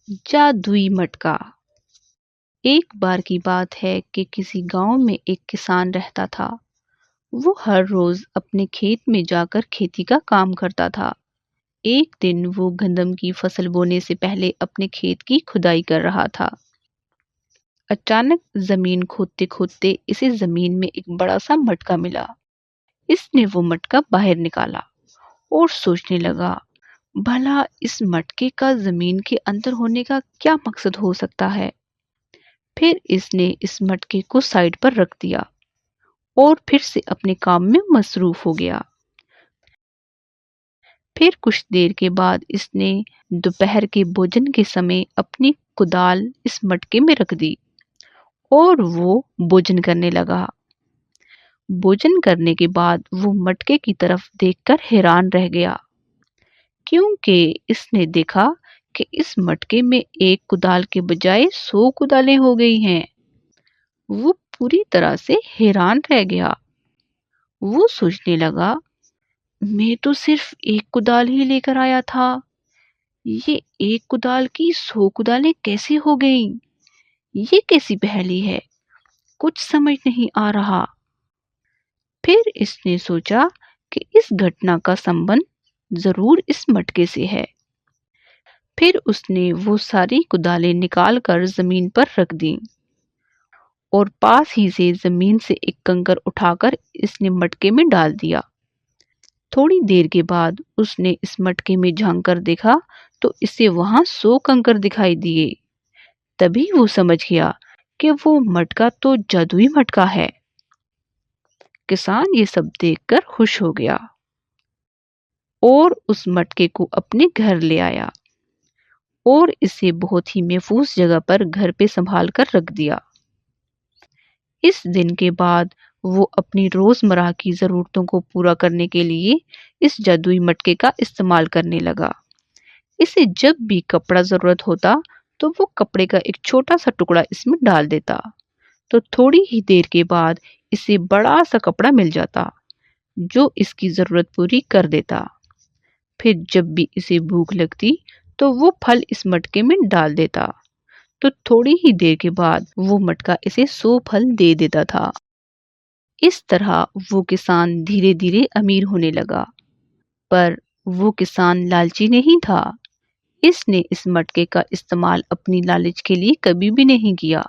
جادوئی مٹکا۔ ایک بار کی بات ہے کہ کسی گاؤں میں ایک کسان رہتا تھا۔ وہ ہر روز اپنے کھیت میں جا کر کھیتی کا کام کرتا تھا۔ ایک دن وہ گندم کی فصل بونے سے پہلے اپنے کھیت کی کھدائی کر رہا تھا۔ اچانک زمین کھودتے کھودتے اسے زمین میں ایک بڑا سا مٹکا ملا۔ اس نے وہ مٹکا باہر نکالا اور سوچنے لگا، بھلا اس مٹکے کا زمین کے اندر ہونے کا کیا مقصد ہو سکتا ہے؟ پھر اس نے اس مٹکے کو سائیڈ پر رکھ دیا اور پھر سے اپنے کام میں مصروف ہو گیا۔ پھر کچھ دیر کے بعد اس نے دوپہر کے بھوجن کے سمے اپنی کدال اس مٹکے میں رکھ دی اور وہ بھوجن کرنے لگا۔ بھوجن کرنے کے بعد وہ مٹکے کی طرف دیکھ کر حیران رہ گیا، کیونکہ اس نے دیکھا کہ اس مٹکے میں ایک کدال کے بجائے 100 کدالیں ہو گئی ہیں۔ وہ پوری طرح سے حیران رہ گیا۔ وہ سوچنے لگا، میں تو صرف ایک کدال ہی لے کر آیا تھا، یہ ایک کدال کی 100 کدالیں کیسے ہو گئیں؟ یہ کیسی پہلی ہے؟ کچھ سمجھ نہیں آ رہا۔ پھر اس نے سوچا کہ اس گھٹنا کا سمبند ضرور اس مٹکے سے ہے۔ پھر اس نے وہ ساری کدالیں نکال کر زمین پر رکھ دیں اور پاس ہی سے زمین سے ایک کنکر اٹھا کر اس نے مٹکے میں ڈال دیا۔ تھوڑی دیر کے بعد اس نے اس مٹکے میں جھانک کر دیکھا تو اسے وہاں 100 کنکر دکھائی دیے۔ تبھی وہ سمجھ گیا کہ وہ مٹکا تو جادوئی مٹکا ہے۔ کسان یہ سب دیکھ کر خوش ہو گیا اور اس مٹکے کو اپنے گھر لے آیا اور اسے بہت ہی محفوظ جگہ پر گھر پہ سنبھال کر رکھ دیا۔ اس دن کے بعد وہ اپنی روزمرہ کی ضرورتوں کو پورا کرنے کے لیے اس جادوئی مٹکے کا استعمال کرنے لگا۔ اسے جب بھی کپڑا ضرورت ہوتا تو وہ کپڑے کا ایک چھوٹا سا ٹکڑا اس میں ڈال دیتا تو تھوڑی ہی دیر کے بعد اسے بڑا سا کپڑا مل جاتا جو اس کی ضرورت پوری کر دیتا۔ پھر جب بھی اسے بھوک لگتی تو وہ پھل اس مٹکے میں ڈال دیتا تو تھوڑی ہی دیر کے بعد وہ مٹکا اسے 100 پھل دے دیتا تھا۔ اس طرح وہ کسان دھیرے دھیرے امیر ہونے لگا، پر وہ کسان لالچی نہیں تھا۔ اس نے اس مٹکے کا استعمال اپنی لالچ کے لیے کبھی بھی نہیں کیا،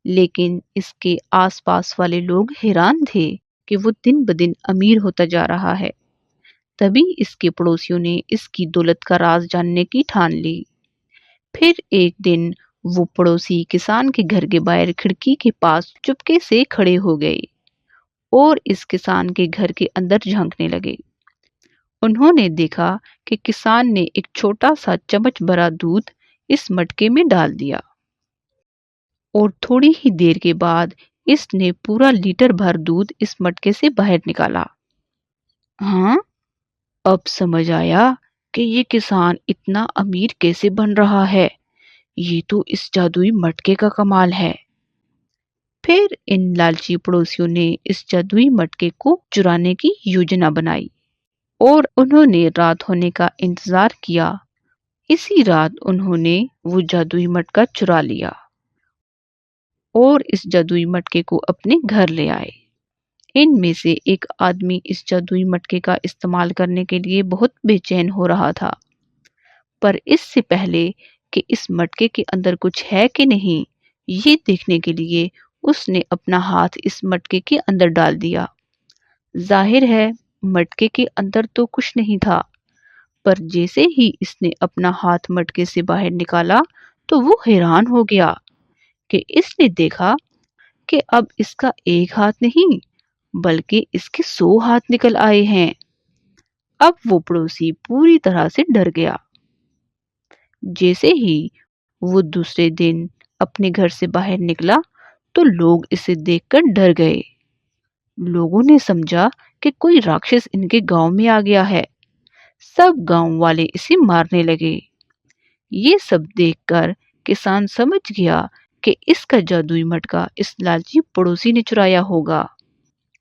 لیکن اس کے آس پاس والے لوگ حیران تھے کہ وہ دن بدن امیر ہوتا جا رہا ہے۔ تبھی اس کے پڑوسیوں نے اس کی دولت کا راز جاننے کی ٹھان لی۔ پھر ایک دن وہ پڑوسی کسان کے گھر کے باہر کھڑکی کے پاس چپکے سے کھڑے ہو گئے اور اس کسان کے گھر کے اندر جھانکنے لگے۔ انہوں نے دیکھا کہ کسان نے ایک چھوٹا سا چمچ بھرا دودھ اس مٹکے میں ڈال دیا اور تھوڑی ہی دیر کے بعد اس نے پورا لیٹر بھر دودھ اس مٹکے سے باہر نکالا۔ ہاں، اب سمجھ آیا کہ یہ کسان اتنا امیر کیسے بن رہا ہے۔ یہ تو اس جادوئی مٹکے کا کمال ہے۔ پھر ان لالچی پڑوسیوں نے اس جادوئی مٹکے کو چرانے کی یوجنا بنائی اور انہوں نے رات ہونے کا انتظار کیا۔ اسی رات انہوں نے وہ جادوئی مٹکا چرا لیا اور اس جادوئی مٹکے کو اپنے گھر لے آئے۔ ان میں سے ایک آدمی اس جادوئی مٹکے کا استعمال کرنے کے لیے بہت بے چین ہو رہا تھا، پر اس سے پہلے کہ اس مٹکے کے اندر کچھ ہے کہ نہیں یہ دیکھنے کے لیے اس نے اپنا ہاتھ اس مٹکے کے اندر ڈال دیا۔ ظاہر ہے مٹکے کے اندر تو کچھ نہیں تھا، پر جیسے ہی اس نے اپنا ہاتھ مٹکے سے باہر نکالا تو وہ حیران ہو گیا کہ اس نے دیکھا کہ اب اس کا ایک ہاتھ نہیں بلکہ اس کے 100 ہاتھ نکل آئے ہیں۔ اب وہ پڑوسی پوری طرح سے ڈر گیا۔ جیسے ہی وہ دوسرے دن اپنے گھر سے باہر نکلا تو لوگ اسے دیکھ کر ڈر گئے۔ لوگوں نے سمجھا کہ کوئی راکشس ان کے گاؤں میں آ گیا ہے۔ سب گاؤں والے اسے مارنے لگے۔ یہ سب دیکھ کر کسان سمجھ گیا کہ اس کا جادوئی مٹکا اس لالچی پڑوسی نے چرایا ہوگا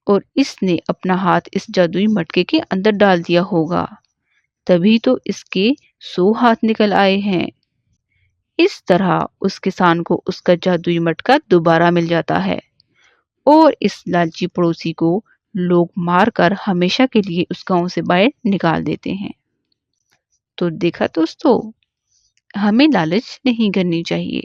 اور اس نے اپنا ہاتھ اس جادوئی مٹکے کے اندر ڈال دیا ہوگا، تبھی تو اس کے 100 ہاتھ نکل آئے ہیں۔ اس طرح اس کسان کو اس کا جادوئی مٹکا دوبارہ مل جاتا ہے اور اس لالچی پڑوسی کو لوگ مار کر ہمیشہ کے لیے اس گاؤں سے باہر نکال دیتے ہیں۔ تو دیکھا دوستو، ہمیں لالچ نہیں کرنی چاہیے،